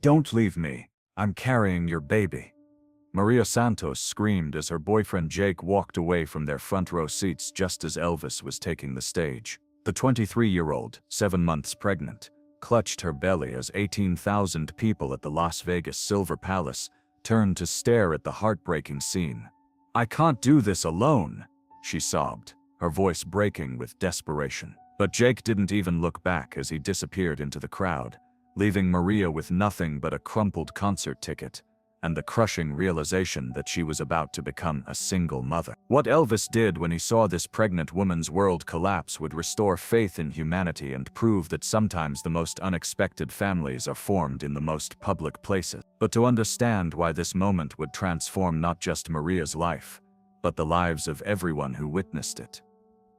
Don't leave me. I'm carrying your baby. Maria Santos screamed as her boyfriend Jake walked away from their front row seats just as Elvis was taking the stage. The 23-year-old, 7 months pregnant, clutched her belly as 18,000 people at the Las Vegas Silver Palace turned to stare at the heartbreaking scene. "I can't do this alone," she sobbed, her voice breaking with desperation. But Jake didn't even look back as he disappeared into the crowd, leaving Maria with nothing but a crumpled concert ticket and the crushing realization that she was about to become a single mother. What Elvis did when he saw this pregnant woman's world collapse would restore faith in humanity and prove that sometimes the most unexpected families are formed in the most public places. But to understand why this moment would transform not just Maria's life, but the lives of everyone who witnessed it,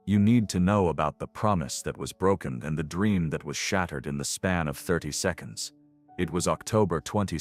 you need to know about the promise that was broken and the dream that was shattered in the span of 30 seconds. It was October 22,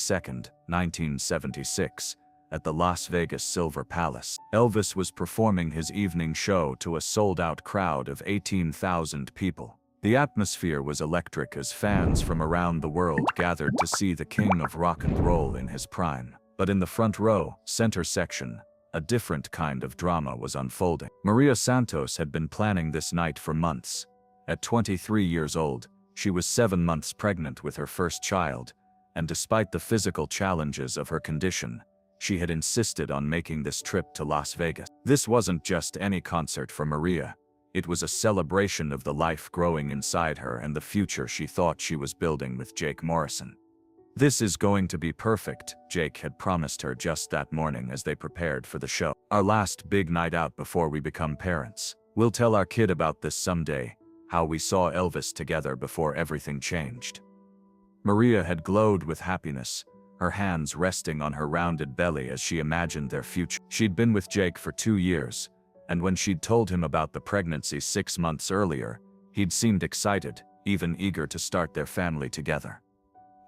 1976, at the Las Vegas Silver Palace. Elvis was performing his evening show to a sold-out crowd of 18,000 people. The atmosphere was electric as fans from around the world gathered to see the king of rock and roll in his prime. But in the front row, center section, a different kind of drama was unfolding. Maria Santos had been planning this night for months. At 23 years old, she was 7 months pregnant with her first child, and despite the physical challenges of her condition, she had insisted on making this trip to Las Vegas. This wasn't just any concert for Maria. It was a celebration of the life growing inside her and the future she thought she was building with Jake Morrison. "This is going to be perfect," Jake had promised her just that morning as they prepared for the show. "Our last big night out before we become parents. We'll tell our kid about this someday, how we saw Elvis together before everything changed." Maria had glowed with happiness, her hands resting on her rounded belly as she imagined their future. She'd been with Jake for 2 years, and when she'd told him about the pregnancy 6 months earlier, he'd seemed excited, even eager to start their family together.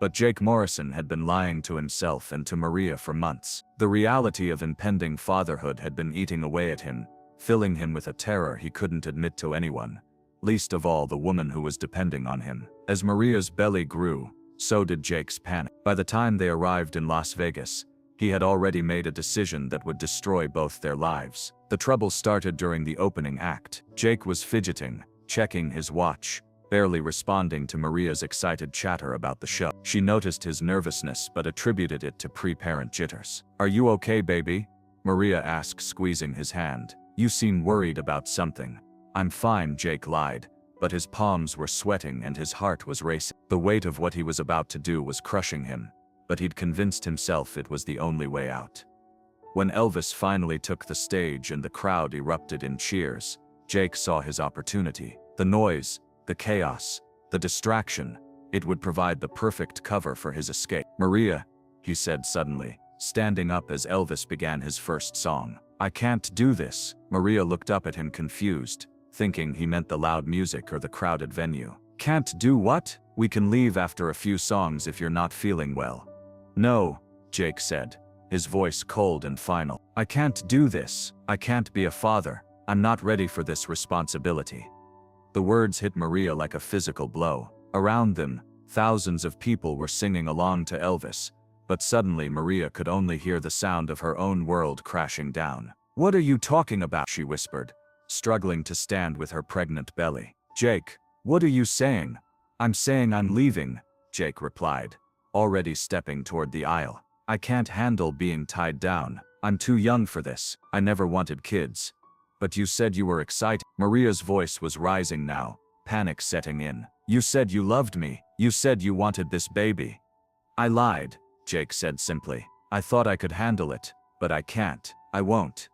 But Jake Morrison had been lying to himself and to Maria for months. The reality of impending fatherhood had been eating away at him, filling him with a terror he couldn't admit to anyone, least of all the woman who was depending on him. As Maria's belly grew, so did Jake's panic. By the time they arrived in Las Vegas, he had already made a decision that would destroy both their lives. The trouble started during the opening act. Jake was fidgeting, checking his watch, barely responding to Maria's excited chatter about the show. She noticed his nervousness but attributed it to pre-parent jitters. "Are you okay, baby?" Maria asked, squeezing his hand. "You seem worried about something." "I'm fine," Jake lied, but his palms were sweating and his heart was racing. The weight of what he was about to do was crushing him, but he'd convinced himself it was the only way out. When Elvis finally took the stage and the crowd erupted in cheers, Jake saw his opportunity. The noise, the chaos, the distraction, it would provide the perfect cover for his escape. "Maria," he said suddenly, standing up as Elvis began his first song. "I can't do this." Maria looked up at him confused, thinking he meant the loud music or the crowded venue. "Can't do what?" "We can leave after a few songs if you're not feeling well." "No," Jake said, his voice cold and final. "I can't do this. I can't be a father. I'm not ready for this responsibility." The words hit Maria like a physical blow. Around them, thousands of people were singing along to Elvis, but suddenly Maria could only hear the sound of her own world crashing down. "What are you talking about?" she whispered, struggling to stand with her pregnant belly. "Jake, what are you saying?" "I'm saying I'm leaving," Jake replied, already stepping toward the aisle. "I can't handle being tied down. I'm too young for this. I never wanted kids." "But you said you were excited." Maria's voice was rising now, panic setting in. "You said you loved me. You said you wanted this baby." "I lied," Jake said simply. "I thought I could handle it, but I can't. I won't."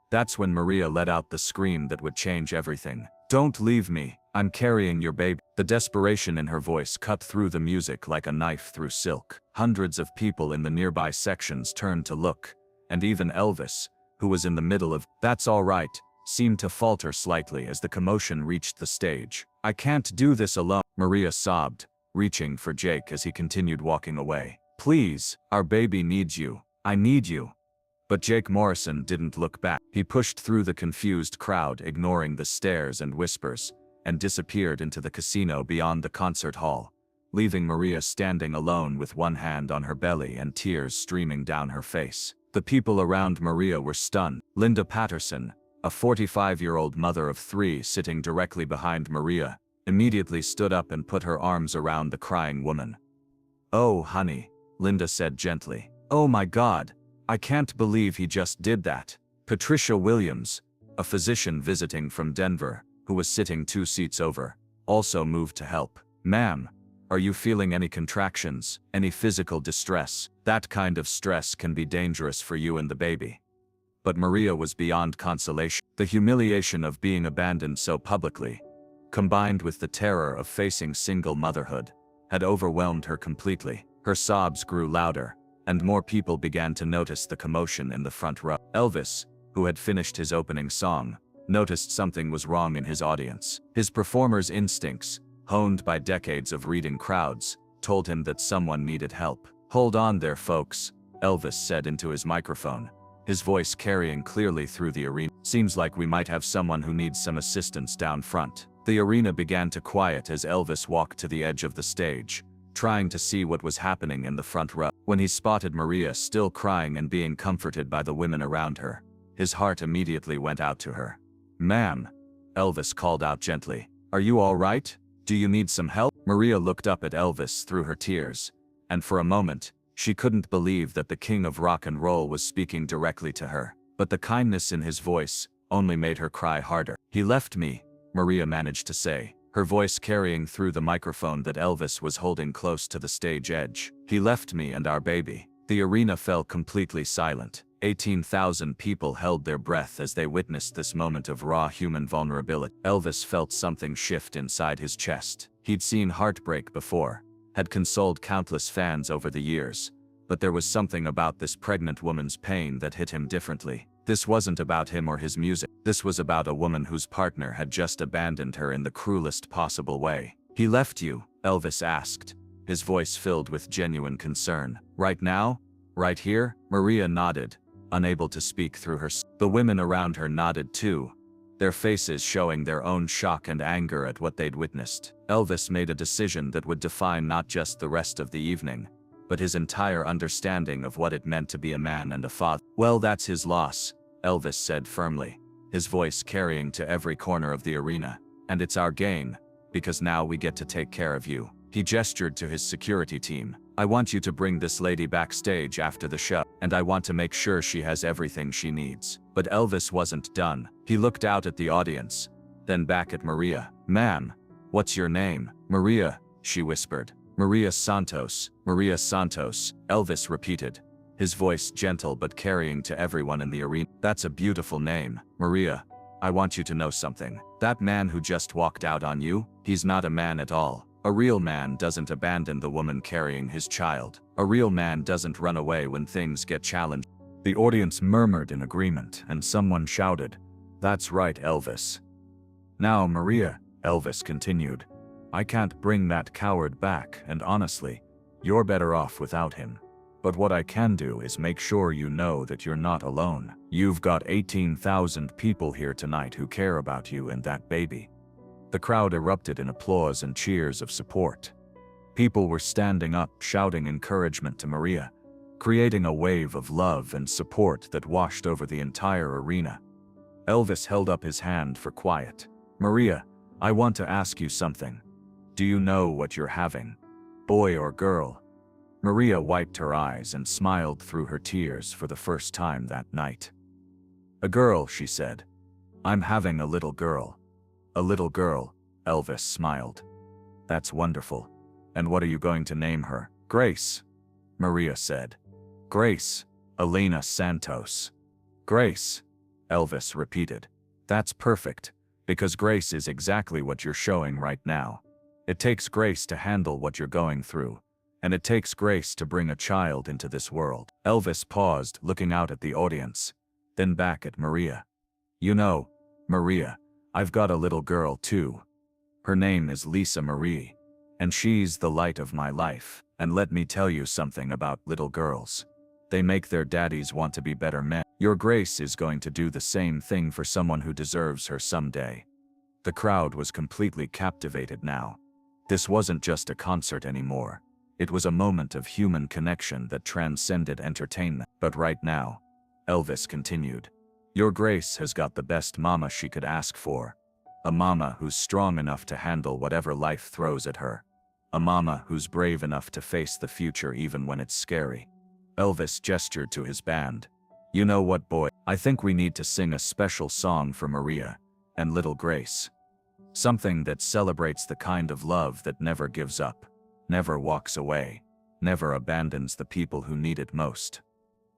That's when Maria let out the scream that would change everything. "Don't leave me. I'm carrying your baby." The desperation in her voice cut through the music like a knife through silk. Hundreds of people in the nearby sections turned to look, and even Elvis, who was in the middle of "That's all right," seemed to falter slightly as the commotion reached the stage. "I can't do this alone," Maria sobbed, reaching for Jake as he continued walking away. "Please, our baby needs you. I need you." But Jake Morrison didn't look back. He pushed through the confused crowd, ignoring the stares and whispers, and disappeared into the casino beyond the concert hall, leaving Maria standing alone with one hand on her belly and tears streaming down her face. The people around Maria were stunned. Linda Patterson, a 45-year-old mother of 3 sitting directly behind Maria, immediately stood up and put her arms around the crying woman. "Oh, honey," Linda said gently. "Oh my God, I can't believe he just did that." Patricia Williams, a physician visiting from Denver, who was sitting 2 seats over, also moved to help. "Ma'am, are you feeling any contractions, any physical distress? That kind of stress can be dangerous for you and the baby." But Maria was beyond consolation. The humiliation of being abandoned so publicly, combined with the terror of facing single motherhood, had overwhelmed her completely. Her sobs grew louder, and more people began to notice the commotion in the front row. Elvis, who had finished his opening song, noticed something was wrong in his audience. His performer's instincts, honed by decades of reading crowds, told him that someone needed help. "Hold on there, folks," Elvis said into his microphone, his voice carrying clearly through the arena. "Seems like we might have someone who needs some assistance down front." The arena began to quiet as Elvis walked to the edge of the stage, trying to see what was happening in the front row. When he spotted Maria still crying and being comforted by the women around her, his heart immediately went out to her. "Ma'am," Elvis called out gently, "are you all right? Do you need some help?" Maria looked up at Elvis through her tears, and for a moment, she couldn't believe that the king of rock and roll was speaking directly to her. But the kindness in his voice only made her cry harder. "He left me," Maria managed to say, her voice carrying through the microphone that Elvis was holding close to the stage edge. "He left me and our baby." The arena fell completely silent. 18,000 people held their breath as they witnessed this moment of raw human vulnerability. Elvis felt something shift inside his chest. He'd seen Heartbreak before, had consoled countless fans over the years, but there was something about this pregnant woman's pain that hit him differently. This wasn't about him or his music. This was about a woman whose partner had just abandoned her in the cruelest possible way. "He left you?" Elvis asked, his voice filled with genuine concern. "Right now? Right here?" Maria nodded, unable to speak through her. The women around her nodded too, their faces showing their own shock and anger at what they'd witnessed. Elvis made a decision that would define not just the rest of the evening, but his entire understanding of what it meant to be a man and a father. "Well, that's his loss," Elvis said firmly, his voice carrying to every corner of the arena. "And it's our gain, because now we get to take care of you." He gestured to his security team. "I want you to bring this lady backstage after the show, and I want to make sure she has everything she needs." But Elvis wasn't done. He looked out at the audience, then back at Maria. "Ma'am, what's your name?" "Maria," she whispered. "Maria Santos." "Maria Santos," Elvis repeated, his voice gentle but carrying to everyone in the arena. "That's a beautiful name, Maria. I want you to know something. That man who just walked out on you, he's not a man at all. A real man doesn't abandon the woman carrying his child. A real man doesn't run away when things get challenged." The audience murmured in agreement, and someone shouted, "That's right, Elvis." "Now, Maria," Elvis continued, "I can't bring that coward back, and honestly, you're better off without him. But what I can do is make sure you know that you're not alone. You've got 18,000 people here tonight who care about you and that baby." The crowd erupted in applause and cheers of support. People were standing up, shouting encouragement to Maria, creating a wave of love and support that washed over the entire arena. Elvis held up his hand for quiet. "Maria, I want to ask you something. Do you know what you're having? Boy or girl?" Maria wiped her eyes and smiled through her tears for the first time that night. "A girl," she said. "I'm having a little girl." "A little girl," Elvis smiled. "That's wonderful. And what are you going to name her?" "Grace," Maria said. "Grace, Elena Santos." "Grace," Elvis repeated. "That's perfect, because grace is exactly what you're showing right now. It takes grace to handle what you're going through, and it takes grace to bring a child into this world." Elvis paused, looking out at the audience, then back at Maria. "You know, Maria, I've got a little girl too. Her name is Lisa Marie, and she's the light of my life. And let me tell you something about little girls. They make their daddies want to be better men. Your Grace is going to do the same thing for someone who deserves her someday." The crowd was completely captivated now. This wasn't just a concert anymore. It was a moment of human connection that transcended entertainment. But right now, Elvis continued, "Your Grace has got the best mama she could ask for. A mama who's strong enough to handle whatever life throws at her. A mama who's brave enough to face the future even when it's scary." Elvis gestured to his band. "You know what, boy? I think we need to sing a special song for Maria and little Grace. Something that celebrates the kind of love that never gives up, never walks away, never abandons the people who need it most."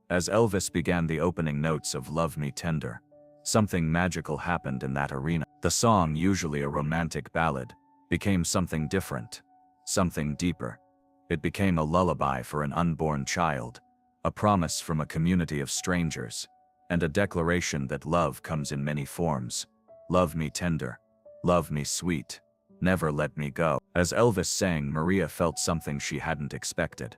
As Elvis began the opening notes of Love Me Tender, something magical happened in that arena. The song, usually a romantic ballad, became something different, something deeper. It became a lullaby for an unborn child, a promise from a community of strangers, and a declaration that love comes in many forms. Love me tender, love me sweet, never let me go. As Elvis sang, Maria felt something she hadn't expected.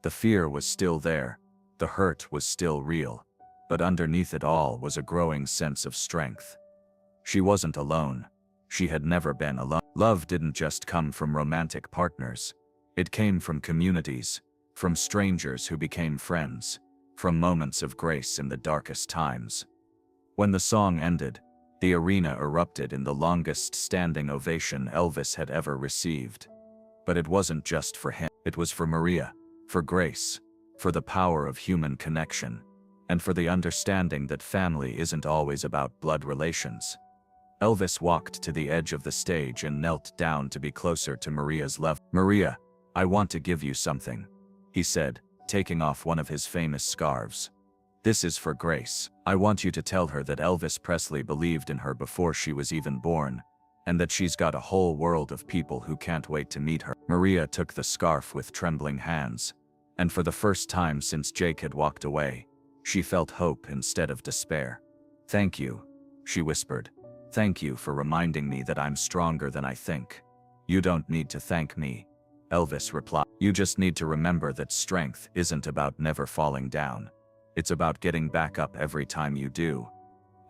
The fear was still there, the hurt was still real, but underneath it all was a growing sense of strength. She wasn't alone. She had never been alone. Love didn't just come from romantic partners. It came from communities, from strangers who became friends, from moments of grace in the darkest times. When the song ended, the arena erupted in the longest standing ovation Elvis had ever received. But it wasn't just for him. It was for Maria, for Grace, for the power of human connection, and for the understanding that family isn't always about blood relations. Elvis walked to the edge of the stage and knelt down to be closer to Maria's level. "Maria, I want to give you something," he said, taking off one of his famous scarves. "This is for Grace. I want you to tell her that Elvis Presley believed in her before she was even born, and that she's got a whole world of people who can't wait to meet her." Maria took the scarf with trembling hands, and for the first time since Jake had walked away, she felt hope instead of despair. "Thank you," she whispered. "Thank you for reminding me that I'm stronger than I think." "You don't need to thank me," Elvis replied. "You just need to remember that strength isn't about never falling down. It's about getting back up every time you do."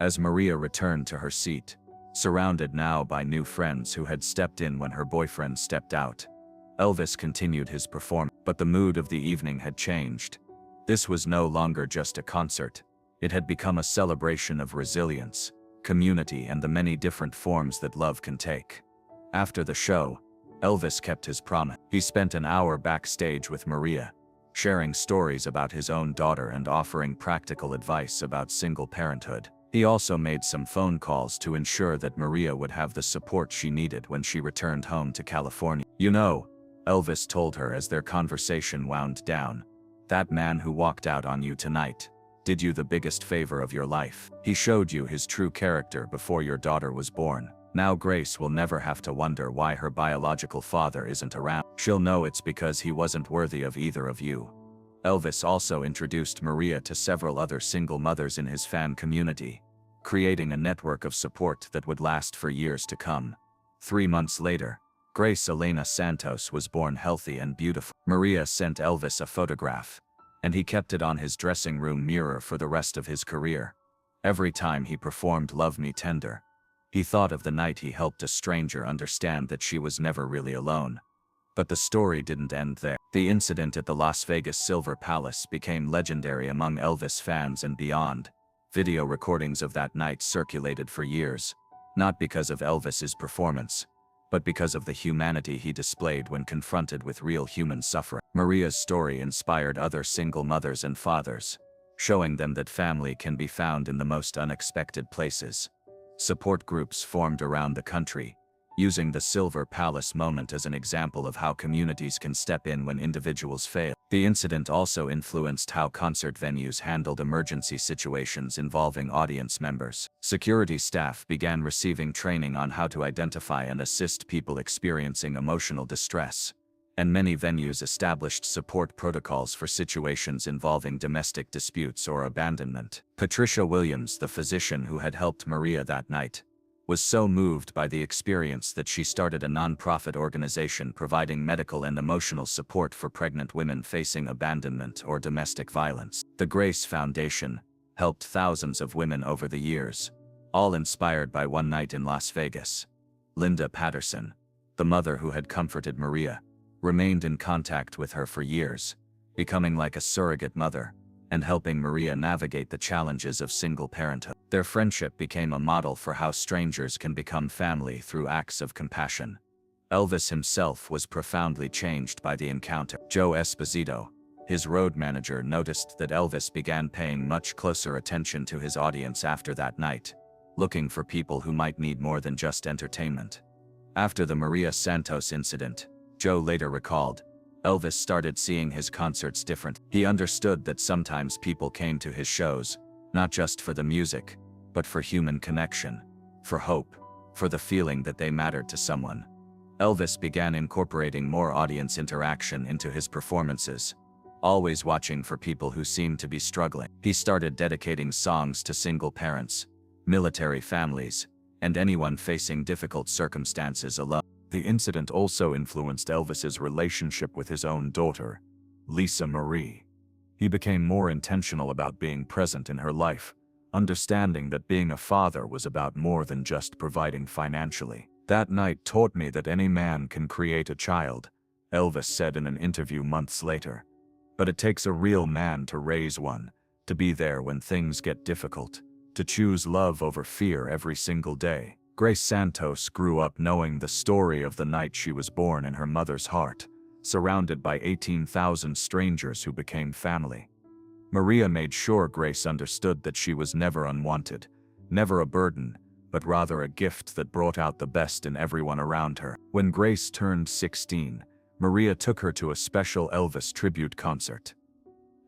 As Maria returned to her seat, surrounded now by new friends who had stepped in when her boyfriend stepped out, Elvis continued his performance. But the mood of the evening had changed. This was no longer just a concert. It had become a celebration of resilience, community, and the many different forms that love can take. After the show, Elvis kept his promise. He spent an hour backstage with Maria, sharing stories about his own daughter and offering practical advice about single parenthood. He also made some phone calls to ensure that Maria would have the support she needed when she returned home to California. "You know," Elvis told her as their conversation wound down, "that man who walked out on you tonight did you the biggest favor of your life. He showed you his true character before your daughter was born. Now Grace will never have to wonder why her biological father isn't around. She'll know it's because he wasn't worthy of either of you." Elvis also introduced Maria to several other single mothers in his fan community, creating a network of support that would last for years to come. 3 months later, Grace Elena Santos was born healthy and beautiful. Maria sent Elvis a photograph, and he kept it on his dressing room mirror for the rest of his career. Every time he performed Love Me Tender, he thought of the night he helped a stranger understand that she was never really alone. But the story didn't end there. The incident at the Las Vegas Silver Palace became legendary among Elvis fans and beyond. Video recordings of that night circulated for years, not because of Elvis's performance, but because of the humanity he displayed when confronted with real human suffering. Maria's story inspired other single mothers and fathers, showing them that family can be found in the most unexpected places. Support groups formed around the country, using the Silver Palace moment as an example of how communities can step in when individuals fail. The incident also influenced how concert venues handled emergency situations involving audience members. Security staff began receiving training on how to identify and assist people experiencing emotional distress, and many venues established support protocols for situations involving domestic disputes or abandonment. Patricia Williams, the physician who had helped Maria that night, was so moved by the experience that she started a nonprofit organization providing medical and emotional support for pregnant women facing abandonment or domestic violence. The Grace Foundation helped thousands of women over the years, all inspired by one night in Las Vegas. Linda Patterson, the mother who had comforted Maria, remained in contact with her for years, becoming like a surrogate mother and helping Maria navigate the challenges of single parenthood. Their friendship became a model for how strangers can become family through acts of compassion. Elvis himself was profoundly changed by the encounter. Joe Esposito, his road manager, noticed that Elvis began paying much closer attention to his audience after that night, looking for people who might need more than just entertainment. After the Maria Santos incident, Joe later recalled, Elvis started seeing his concerts different. He understood that sometimes people came to his shows, not just for the music, but for human connection, for hope, for the feeling that they mattered to someone. Elvis began incorporating more audience interaction into his performances, always watching for people who seemed to be struggling. He started dedicating songs to single parents, military families, and anyone facing difficult circumstances alone. The incident also influenced Elvis's relationship with his own daughter, Lisa Marie. He became more intentional about being present in her life, understanding that being a father was about more than just providing financially. That night taught me that any man can create a child, Elvis said in an interview months later. But it takes a real man to raise one, to be there when things get difficult, to choose love over fear every single day. Grace Santos grew up knowing the story of the night she was born in her mother's heart, surrounded by 18,000 strangers who became family. Maria made sure Grace understood that she was never unwanted, never a burden, but rather a gift that brought out the best in everyone around her. When Grace turned 16, Maria took her to a special Elvis tribute concert.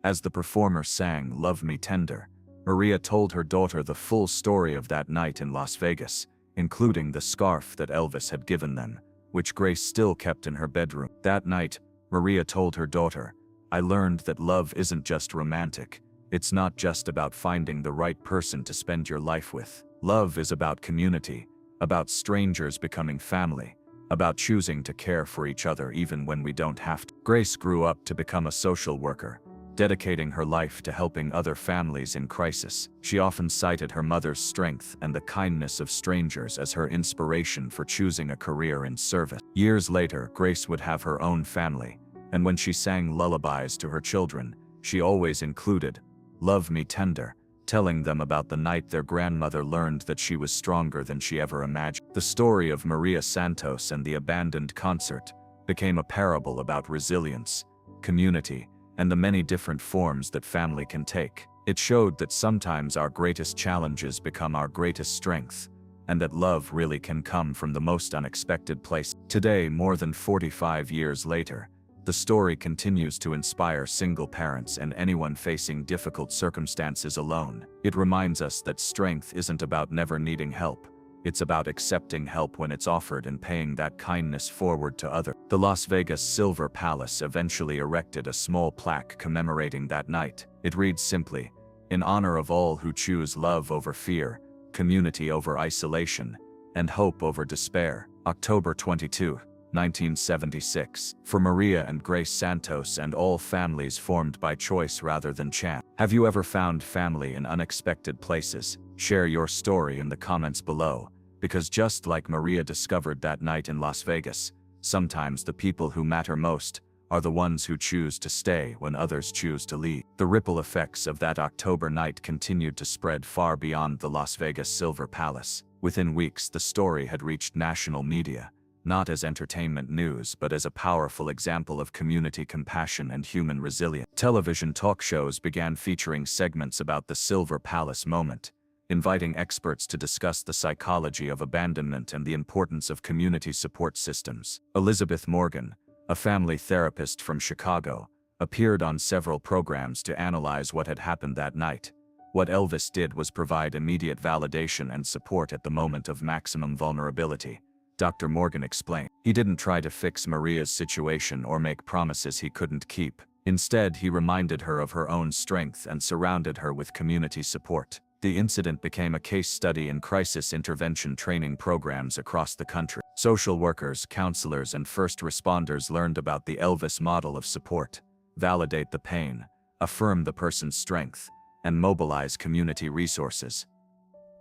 As the performer sang "Love Me Tender," Maria told her daughter the full story of that night in Las Vegas, including the scarf that Elvis had given them, which Grace still kept in her bedroom. That night, Maria told her daughter, "I learned that love isn't just romantic. It's not just about finding the right person to spend your life with. Love is about community, about strangers becoming family, about choosing to care for each other even when we don't have to." Grace grew up to become a social worker, dedicating her life to helping other families in crisis. She often cited her mother's strength and the kindness of strangers as her inspiration for choosing a career in service. Years later, Grace would have her own family, and when she sang lullabies to her children, she always included "Love Me Tender," telling them about the night their grandmother learned that she was stronger than she ever imagined. The story of Maria Santos and the abandoned concert became a parable about resilience, community, and the many different forms that family can take. It showed that sometimes our greatest challenges become our greatest strength, and that love really can come from the most unexpected place. Today, more than 45 years later, the story continues to inspire single parents and anyone facing difficult circumstances alone. It reminds us that strength isn't about never needing help. It's about accepting help when it's offered and paying that kindness forward to others. The Las Vegas Silver Palace eventually erected a small plaque commemorating that night. It reads simply, "In honor of all who choose love over fear, community over isolation, and hope over despair. October 22, 1976. For Maria and Grace Santos and all families formed by choice rather than chance." Have you ever found family in unexpected places? Share your story in the comments below, because just like Maria discovered that night in Las Vegas, sometimes the people who matter most are the ones who choose to stay when others choose to leave. The ripple effects of that October night continued to spread far beyond the Las Vegas Silver Palace. Within weeks, the story had reached national media, not as entertainment news but as a powerful example of community compassion and human resilience. Television talk shows began featuring segments about the Silver Palace moment, inviting experts to discuss the psychology of abandonment and the importance of community support systems. Elizabeth Morgan, a family therapist from Chicago, appeared on several programs to analyze what had happened that night. What Elvis did was provide immediate validation and support at the moment of maximum vulnerability, Dr. Morgan explained. He didn't try to fix Maria's situation or make promises he couldn't keep. Instead, he reminded her of her own strength and surrounded her with community support. The incident became a case study in crisis intervention training programs across the country. Social workers, counselors, and first responders learned about the Elvis model of support: validate the pain, affirm the person's strength, and mobilize community resources.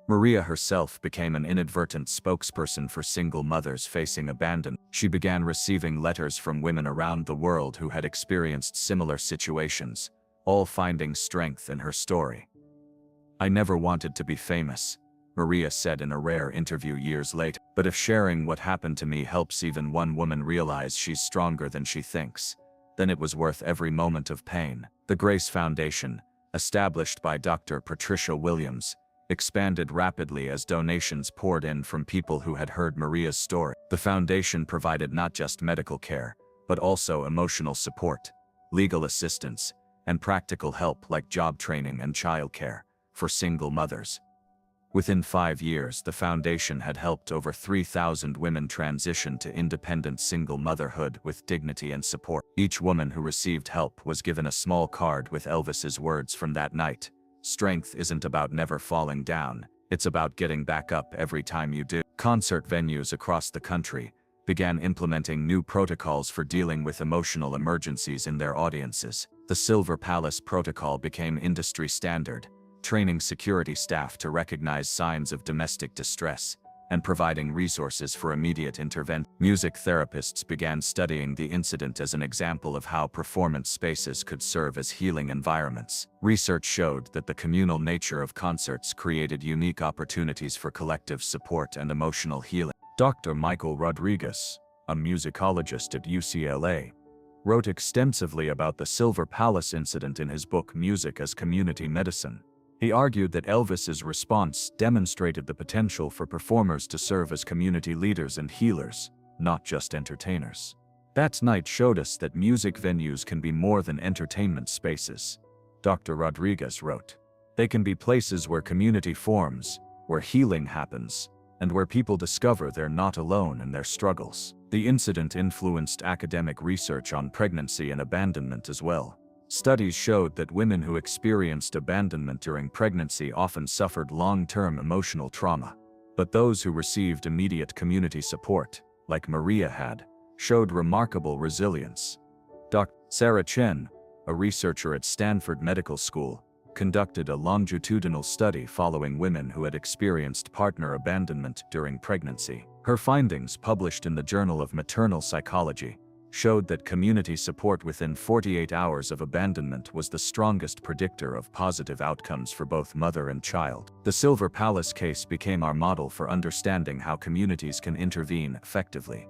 Maria herself became an inadvertent spokesperson for single mothers facing abandonment. She began receiving letters from women around the world who had experienced similar situations, all finding strength in her story. "I never wanted to be famous," Maria said in a rare interview years later. "But if sharing what happened to me helps even one woman realize she's stronger than she thinks, then it was worth every moment of pain." The Grace Foundation, established by Dr. Patricia Williams, expanded rapidly as donations poured in from people who had heard Maria's story. The foundation provided not just medical care, but also emotional support, legal assistance, and practical help like job training and childcare for single mothers. Within 5 years, the foundation had helped over 3,000 women transition to independent single motherhood with dignity and support. Each woman who received help was given a small card with Elvis's words from that night: "Strength isn't about never falling down, it's about getting back up every time you do." Concert venues across the country began implementing new protocols for dealing with emotional emergencies in their audiences. The Silver Palace Protocol became industry standard, training security staff to recognize signs of domestic distress and providing resources for immediate intervention. Music therapists began studying the incident as an example of how performance spaces could serve as healing environments. Research showed that the communal nature of concerts created unique opportunities for collective support and emotional healing. Dr. Michael Rodriguez, a musicologist at UCLA, wrote extensively about the Silver Palace incident in his book Music as Community Medicine. He argued that Elvis's response demonstrated the potential for performers to serve as community leaders and healers, not just entertainers. "That night showed us that music venues can be more than entertainment spaces," Dr. Rodriguez wrote. "They can be places where community forms, where healing happens, and where people discover they're not alone in their struggles." The incident influenced academic research on pregnancy and abandonment as well. Studies showed that women who experienced abandonment during pregnancy often suffered long-term emotional trauma. But those who received immediate community support, like Maria had, showed remarkable resilience. Dr. Sarah Chen, a researcher at Stanford Medical School, conducted a longitudinal study following women who had experienced partner abandonment during pregnancy. Her findings, published in the Journal of Maternal Psychology, showed that community support within 48 hours of abandonment was the strongest predictor of positive outcomes for both mother and child. The Silver Palace case became our model for understanding how communities can intervene effectively.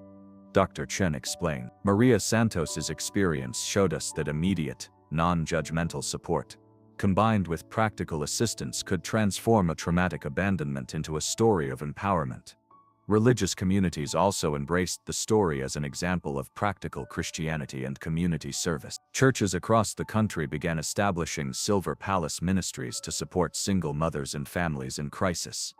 Dr. Chen explained, "Maria Santos's experience showed us that immediate, non-judgmental support, combined with practical assistance, could transform a traumatic abandonment into a story of empowerment." Religious communities also embraced the story as an example of practical Christianity and community service. Churches across the country began establishing Silver Palace ministries to support single mothers and families in crisis.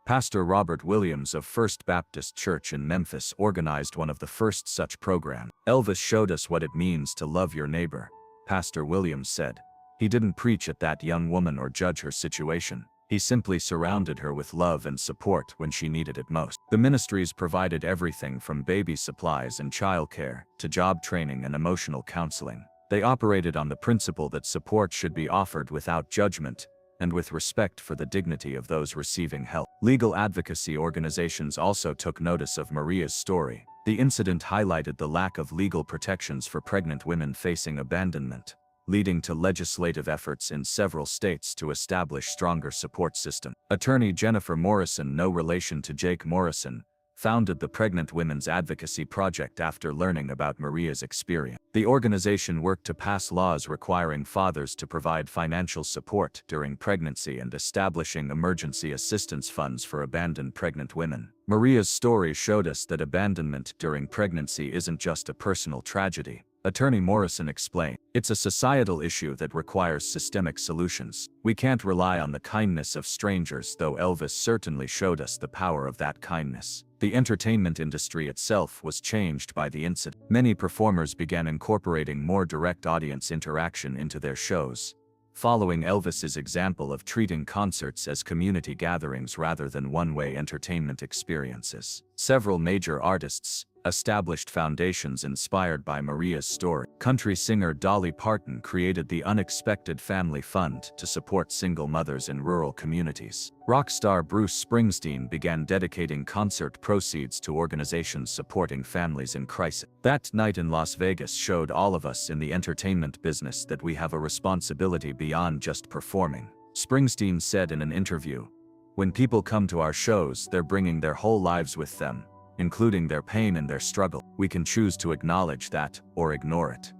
Pastor Robert Williams of First Baptist Church in Memphis organized one of the first such programs. "Elvis showed us what it means to love your neighbor," Pastor Williams said. "He didn't preach at that young woman or judge her situation. He simply surrounded her with love and support when she needed it most." The ministries provided everything from baby supplies and childcare to job training and emotional counseling. They operated on the principle that support should be offered without judgment and with respect for the dignity of those receiving help. Legal advocacy organizations also took notice of Maria's story. The incident highlighted the lack of legal protections for pregnant women facing abandonment, leading to legislative efforts in several states to establish stronger support systems. Attorney Jennifer Morrison, no relation to Jake Morrison, founded the Pregnant Women's Advocacy Project after learning about Maria's experience. The organization worked to pass laws requiring fathers to provide financial support during pregnancy and establishing emergency assistance funds for abandoned pregnant women. Maria's story showed us that abandonment during pregnancy isn't just a personal tragedy. Attorney Morrison explained, "It's a societal issue that requires systemic solutions. We can't rely on the kindness of strangers, though Elvis certainly showed us the power of that kindness." The entertainment industry itself was changed by the incident. Many performers began incorporating more direct audience interaction into their shows, following Elvis's example of treating concerts as community gatherings rather than one-way entertainment experiences. Several major artists, established foundations inspired by Maria's story. Country singer Dolly Parton created the Unexpected Family Fund to support single mothers in rural communities. Rock star Bruce Springsteen began dedicating concert proceeds to organizations supporting families in crisis. That night in Las Vegas showed all of us in the entertainment business that we have a responsibility beyond just performing. Springsteen said in an interview, "When people come to our shows, they're bringing their whole lives with them, including their pain and their struggle. We can choose to acknowledge that or ignore it."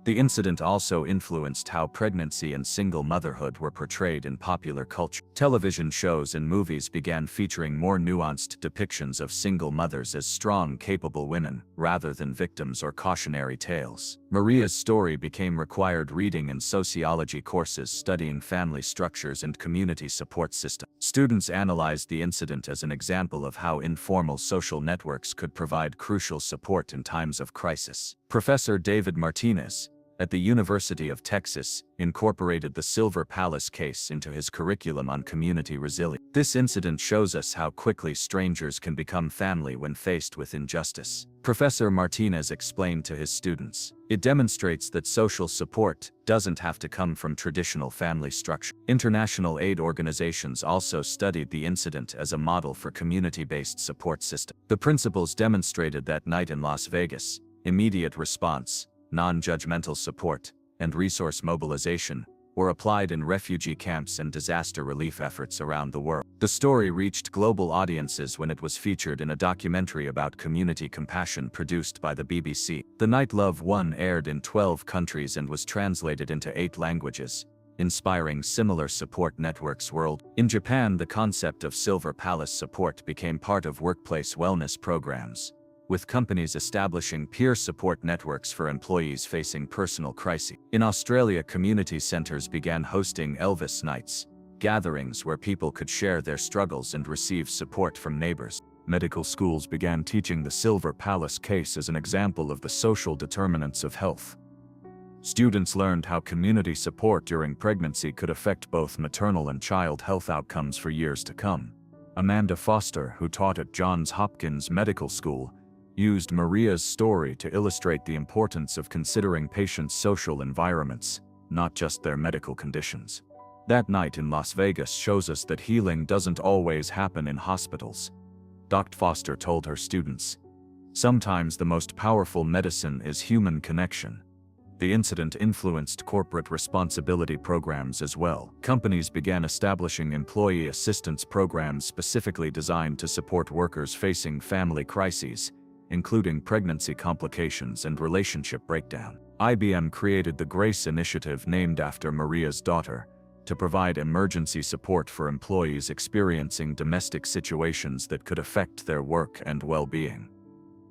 The incident also influenced how pregnancy and single motherhood were portrayed in popular culture. Television shows and movies began featuring more nuanced depictions of single mothers as strong, capable women, rather than victims or cautionary tales. Maria's story became required reading in sociology courses studying family structures and community support systems. Students analyzed the incident as an example of how informal social networks could provide crucial support in times of crisis. Professor David Martinez, at the University of Texas, incorporated the Silver Palace case into his curriculum on community resilience. This incident shows us how quickly strangers can become family when faced with injustice. Professor Martinez explained to his students, "It demonstrates that social support doesn't have to come from traditional family structure." International aid organizations also studied the incident as a model for community-based support system. The principles demonstrated that night in Las Vegas: immediate response, non-judgmental support, and resource mobilization, were applied in refugee camps and disaster relief efforts around the world. The story reached global audiences when it was featured in a documentary about community compassion produced by the BBC. The Night Love Won aired in 12 countries and was translated into 8 languages, inspiring similar support networks worldwide. In Japan, the concept of Silver Palace support became part of workplace wellness programs, with companies establishing peer support networks for employees facing personal crises. In Australia, community centers began hosting Elvis Nights, gatherings where people could share their struggles and receive support from neighbors. Medical schools began teaching the Silver Palace case as an example of the social determinants of health. Students learned how community support during pregnancy could affect both maternal and child health outcomes for years to come. Amanda Foster, who taught at Johns Hopkins Medical School, used Maria's story to illustrate the importance of considering patients' social environments, not just their medical conditions. That night in Las Vegas shows us that healing doesn't always happen in hospitals. Dr. Foster told her students, "Sometimes the most powerful medicine is human connection." The incident influenced corporate responsibility programs as well. Companies began establishing employee assistance programs specifically designed to support workers facing family crises, including pregnancy complications and relationship breakdown. IBM created the Grace Initiative, named after Maria's daughter, to provide emergency support for employees experiencing domestic situations that could affect their work and well-being.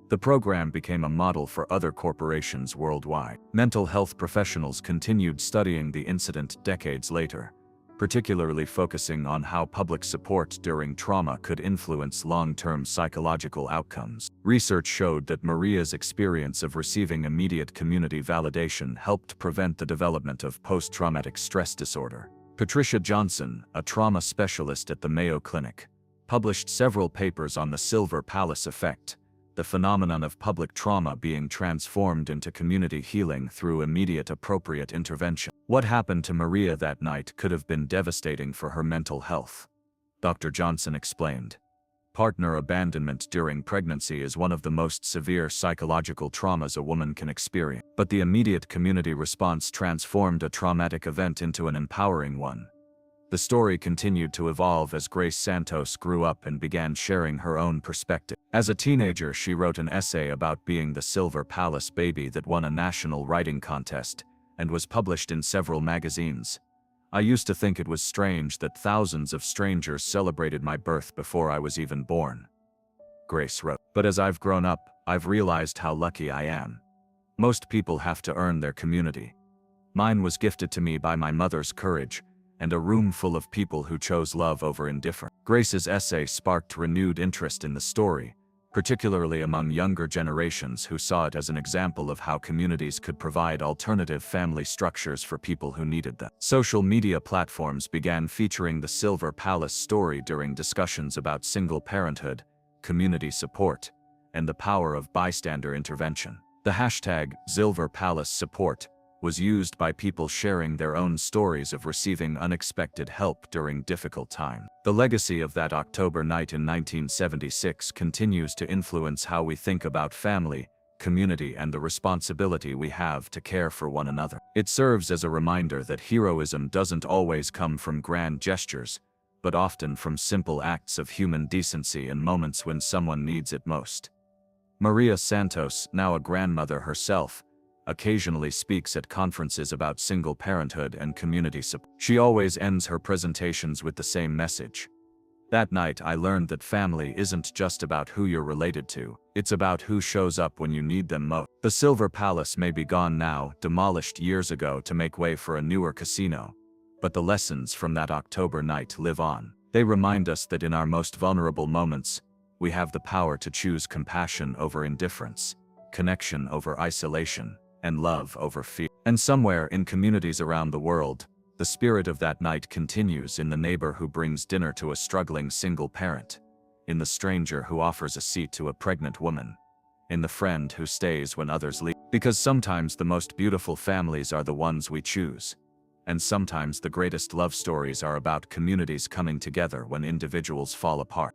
The program became a model for other corporations worldwide. Mental health professionals continued studying the incident decades later, particularly focusing on how public support during trauma could influence long-term psychological outcomes. Research showed that Maria's experience of receiving immediate community validation helped prevent the development of post-traumatic stress disorder. Patricia Johnson, a trauma specialist at the Mayo Clinic, published several papers on the Silver Palace effect, the phenomenon of public trauma being transformed into community healing through immediate appropriate intervention. What happened to Maria that night could have been devastating for her mental health. Dr. Johnson explained, "Partner abandonment during pregnancy is one of the most severe psychological traumas a woman can experience. But the immediate community response transformed a traumatic event into an empowering one." The story continued to evolve as Grace Santos grew up and began sharing her own perspective. As a teenager, she wrote an essay about being the Silver Palace baby that won a national writing contest and was published in several magazines. "I used to think it was strange that thousands of strangers celebrated my birth before I was even born," Grace wrote. "But as I've grown up, I've realized how lucky I am. Most people have to earn their community. Mine was gifted to me by my mother's courage and a room full of people who chose love over indifference." Grace's essay sparked renewed interest in the story, particularly among younger generations who saw it as an example of how communities could provide alternative family structures for people who needed them. Social media platforms began featuring the Silver Palace story during discussions about single parenthood, community support, and the power of bystander intervention. The hashtag #SilverPalaceSupport was used by people sharing their own stories of receiving unexpected help during difficult times. The legacy of that October night in 1976 continues to influence how we think about family, community, and the responsibility we have to care for one another. It serves as a reminder that heroism doesn't always come from grand gestures, but often from simple acts of human decency in moments when someone needs it most. Maria Santos, now a grandmother herself, occasionally speaks at conferences about single parenthood and community support. She always ends her presentations with the same message. That night I learned that family isn't just about who you're related to, it's about who shows up when you need them most. The Silver Palace may be gone now, demolished years ago to make way for a newer casino, but the lessons from that October night live on. They remind us that in our most vulnerable moments, we have the power to choose compassion over indifference, connection over isolation, and love over fear. And somewhere in communities around the world, the spirit of that night continues in the neighbor who brings dinner to a struggling single parent, in the stranger who offers a seat to a pregnant woman, in the friend who stays when others leave. Because sometimes the most beautiful families are the ones we choose, and sometimes the greatest love stories are about communities coming together when individuals fall apart.